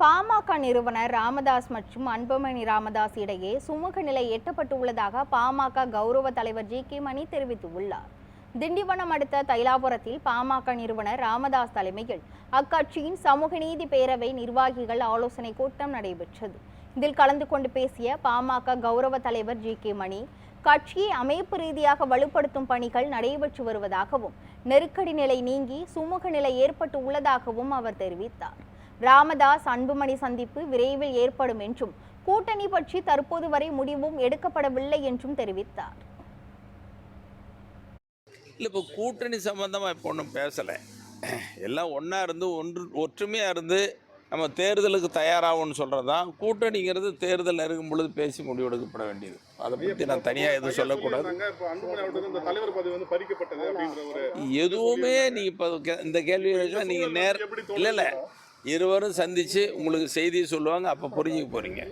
பாமக நிறுவனர் ராமதாஸ் மற்றும் அன்புமணி ராமதாஸ் இடையே சுமூக நிலை எட்டப்பட்டுள்ளதாக பாமக கௌரவ தலைவர் ஜி.கே. மணி தெரிவித்துள்ளார். திண்டிவனம் அடுத்த தைலாபுரத்தில் பாமக நிறுவனர் ராமதாஸ் தலைமையில் அக்கட்சியின் சமூக நீதி பேரவை நிர்வாகிகள் ஆலோசனை கூட்டம் நடைபெற்றது. இதில் கலந்து கொண்டு பேசிய பாமக கௌரவ தலைவர் ஜி.கே. மணி, கட்சியை அமைப்பு ரீதியாக வலுப்படுத்தும் பணிகள் நடைபெற்று வருவதாகவும் நெருக்கடி நிலை நீங்கி சுமூக நிலை ஏற்பட்டு உள்ளதாகவும் அவர் தெரிவித்தார். ராமதாஸ் அன்புமணி சந்திப்பு விரைவில் ஏற்படும் என்றும் கூட்டணி பற்றி தற்போது வரை முடிவும் எடுக்கப்படவில்லை என்றும் தெரிவித்தார். இப்போ கூட்டணி சம்பந்தமாக இப்போ ஒன்றும் பேசலை. எல்லாம் ஒன்றா இருந்து ஒற்றுமையாக இருந்து நம்ம தேர்தலுக்கு தயாராகும்னு சொல்கிறது தான். கூட்டணிங்கிறது தேர்தல் நெருங்கும் பொழுது பேசி முடிவெடுக்கப்பட வேண்டியது. அதை பற்றி நான் தனியாக எதுவும் சொல்லக்கூடாது. எதுவுமே நீங்கள் இப்போ இந்த கேள்வி நீங்கள் இல்லை இருவரும் சந்தித்து உங்களுக்கு செய்தியை சொல்லுவாங்க, அப்போ புரிஞ்சுக்க போகிறீங்க.